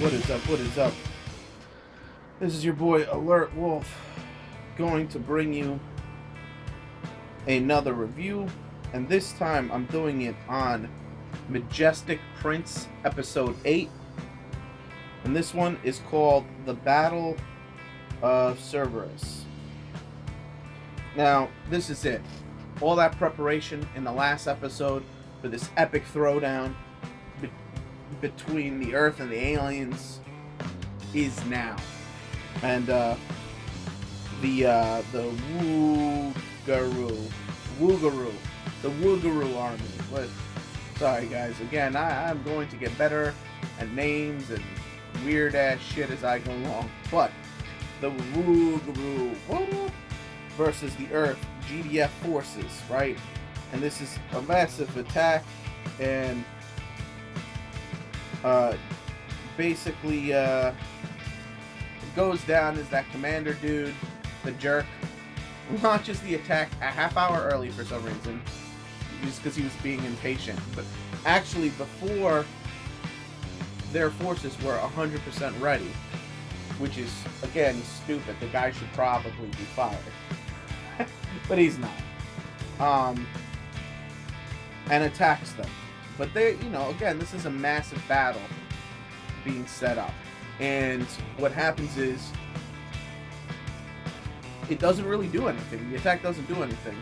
What is up? What is up? This is your boy Alert Wolf, going to bring you another review, and this time I'm doing it on Majestic Prince episode 8, and this one is called The Battle of Cerberus. Now, this is it. All that preparation in the last episode for this epic throwdown between the Earth and the aliens is now. And the Woogaroo army. But sorry guys, again, I'm going to get better at names and weird ass shit as I go along. But the Woogaroo versus the Earth GDF forces, right? And this is a massive attack, and basically it goes down as that commander dude, the jerk, launches the attack a half hour early for some reason, just because he was being impatient. But actually, before their forces were 100% ready, which is, again, stupid. The guy should probably be fired. But he's not. And attacks them. But they, again, this is a massive battle being set up. And what happens is, it doesn't really do anything. The attack doesn't do anything.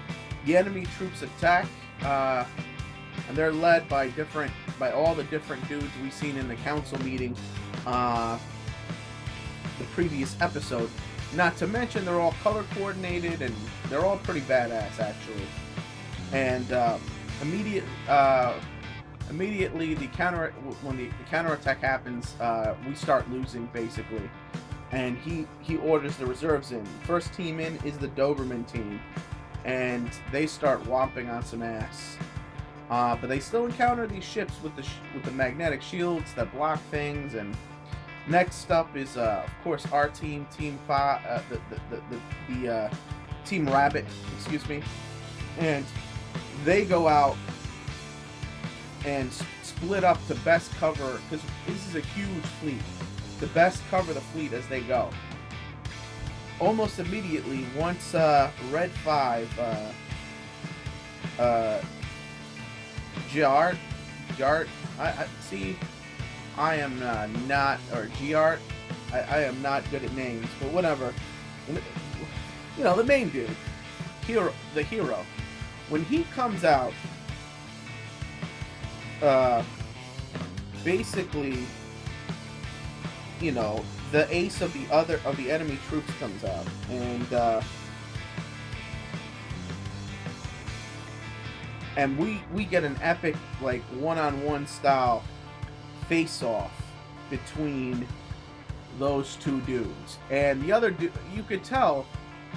The enemy troops attack, and they're led by all the different dudes we've seen in the council meeting, the previous episode. Not to mention, they're all color coordinated, and they're all pretty badass, actually. And immediately when the counterattack happens, we start losing, basically. And he orders the reserves in. First team in is the Doberman team, and they start whomping on some ass. But they still encounter these ships with the magnetic shields that block things. And next up is of course our team, Team 5, the Team Rabbit, excuse me, and they go out and split up to best cover, because this is a huge fleet, to best cover the fleet as they go. Almost immediately, once Red 5, Giart, I am not, or Giart, I am not good at names, but whatever. The main dude, the hero, when he comes out, basically, the ace of the enemy troops comes out, and we get an epic, like, one-on-one style face-off between those two dudes. And the other dude, you could tell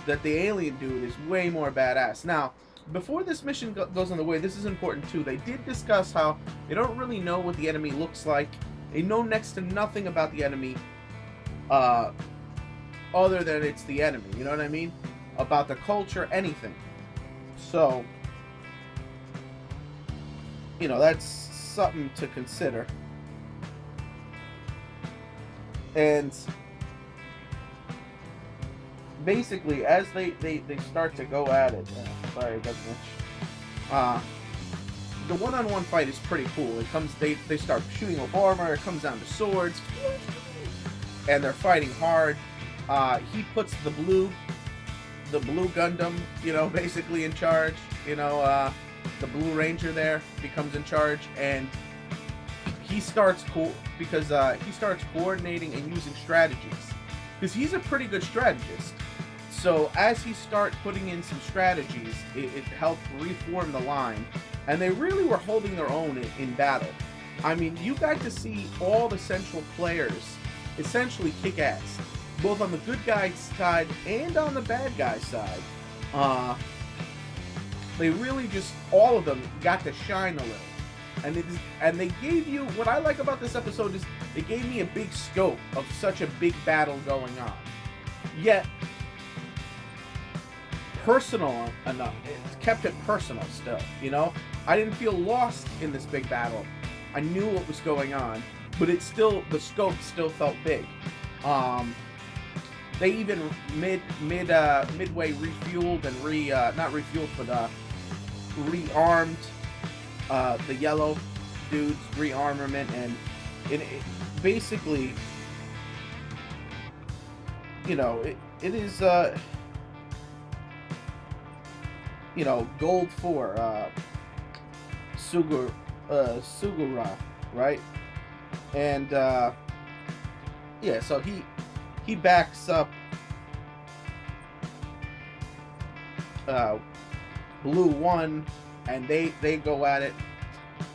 that the alien dude is way more badass. Now, before this mission goes on the way, this is important too. They did discuss how they don't really know what the enemy looks like. They know next to nothing about the enemy, other than it's the enemy. You know what I mean? About the culture, anything. So, that's something to consider. And basically, as they start to go at it, sorry, I got much. The one-on-one fight is pretty cool. They start shooting with armor. It comes down to swords, and they're fighting hard. He puts the blue Gundam, basically in charge. The Blue Ranger there becomes in charge, and he starts he starts coordinating and using strategies, because he's a pretty good strategist. So as he starts putting in some strategies, it helped reform the line, and they really were holding their own in battle. I mean, you got to see all the central players essentially kick ass, both on the good guy side and on the bad guy side. They really just, all of them got to shine a little. And they gave you, what I like about this episode is they gave me a big scope of such a big battle going on. Yet, personal enough. It kept it personal still, I didn't feel lost in this big battle. I knew what was going on. but it's still, the scope still felt big. They even midway refueled and not refueled, but rearmed the yellow dudes, rearmament, and it basically, you know, it is you know, gold for Sugura, right? And yeah, so he backs up Blue 1, and they go at it,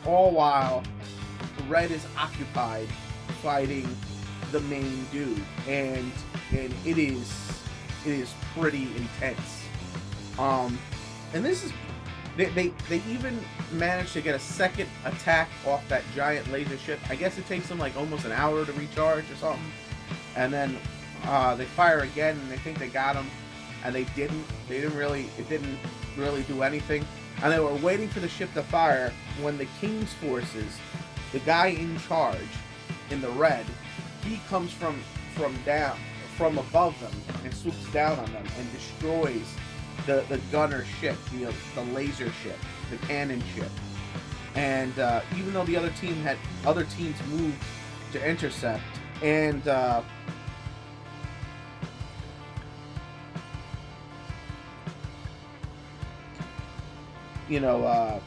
all while Red is occupied fighting the main dude, and it is pretty intense. And this is, they even managed to get a second attack off that giant laser ship. I guess it takes them like almost an hour to recharge or something. And then they fire again, and they think they got him, and they didn't. It didn't really do anything. And they were waiting for the ship to fire when the King's forces, the guy in charge in the red, he comes from above them and swoops down on them and destroys the gunner ship, the laser ship, the cannon ship. And even though the other teams moved to intercept, and you know,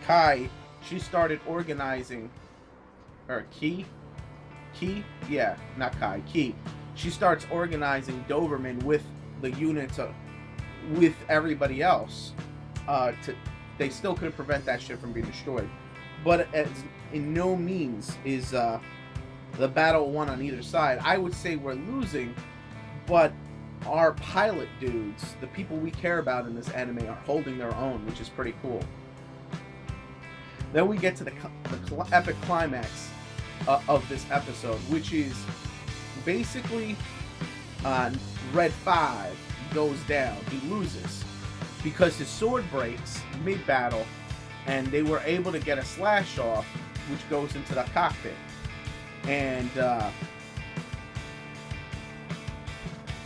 Kai, she started organizing, or Key, yeah, not Kai, Key. She starts organizing Doberman with the units, with everybody else. They still couldn't prevent that ship from being destroyed, but in no means is the battle won on either side. I would say we're losing, but our pilot dudes, the people we care about in this anime, are holding their own, which is pretty cool. Then we get to the epic climax of this episode, which is basically Red 5 goes down. He loses because his sword breaks mid-battle, and they were able to get a slash off, which goes into the cockpit.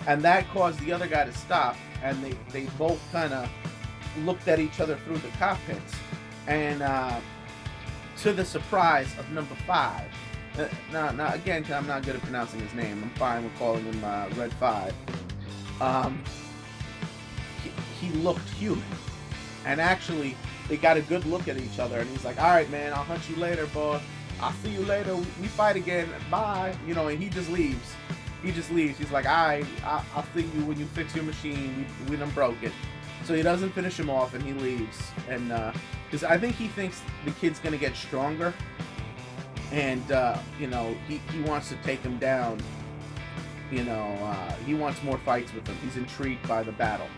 And that caused the other guy to stop, and they both kind of looked at each other through the cockpits, and to the surprise of number 5, now again, I'm not good at pronouncing his name, I'm fine with calling him Red 5, he looked human, and actually they got a good look at each other, and he's like, alright man, I'll hunt you later, boy, I'll see you later, we fight again, bye, you know, and he just leaves. He's like, I'll see you when you fix your machine. We done broke it. So he doesn't finish him off, and he leaves. And because I think he thinks the kid's gonna get stronger, and you know, he wants to take him down. You know, he wants more fights with him. He's intrigued by the battle.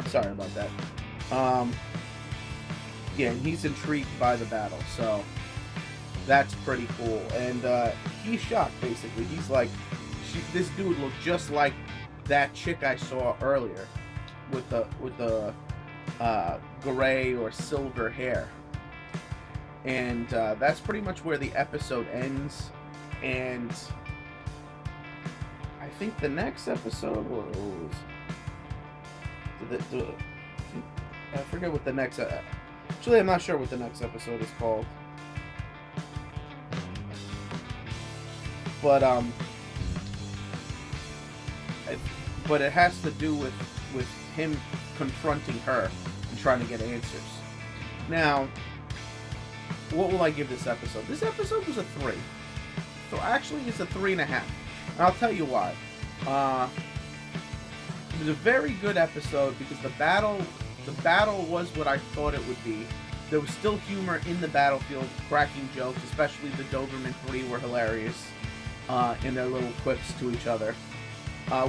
Sorry about that. Yeah, and he's intrigued by the battle. So that's pretty cool, and he's shocked. Basically, he's like, "This dude looked just like that chick I saw earlier, with the gray or silver hair." And that's pretty much where the episode ends. And I think the next episode was I forget what the next. Actually, I'm not sure what the next episode is called. But it has to do with him confronting her and trying to get answers. Now, what will I give this episode? This episode was a 3. So actually, it's a 3.5. And I'll tell you why. It was a very good episode because the battle was what I thought it would be. There was still humor in the battlefield, cracking jokes, especially the Doberman 3 were hilarious. In their little quips to each other.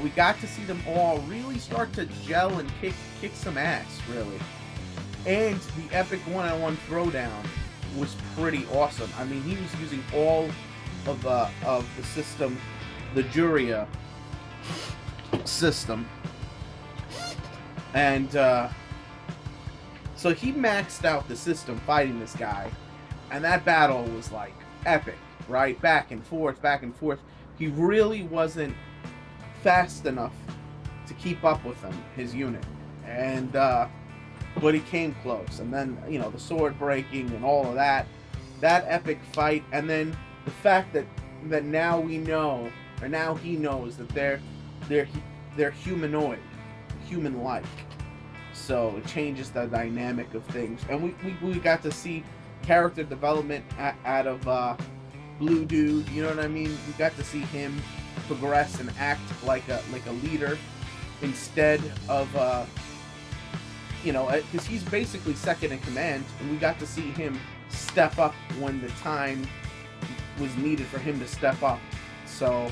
We got to see them all really start to gel and kick some ass, really. And the epic one-on-one throwdown was pretty awesome. I mean, he was using all of the system, the Juria system, and So he maxed out the system fighting this guy, and that battle was like epic, right? Back and forth, back and forth. He really wasn't fast enough to keep up with him, his unit, and but he came close. And then, you know, the sword breaking and all of that epic fight, and then the fact that now we know, or now he knows that they're humanoid, human-like. So it changes the dynamic of things, and we got to see character development out of Blue Dude. You know what I mean? We got to see him progress and act like a leader instead of you know, because he's basically second in command, and we got to see him step up when the time was needed for him to step up. So,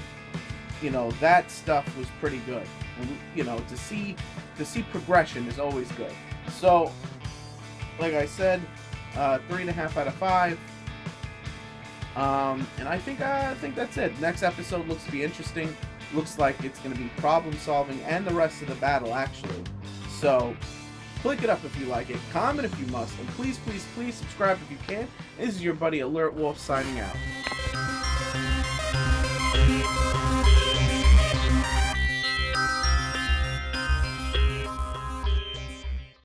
you know, that stuff was pretty good. And, you know, to see progression is always good. So, like I said, 3.5 out of 5. And I think that's it. Next episode looks to be interesting. Looks like it's going to be problem solving and the rest of the battle, actually. So, click it up if you like it, comment if you must, and please, please, please subscribe if you can. This is your buddy Alert Wolf signing out.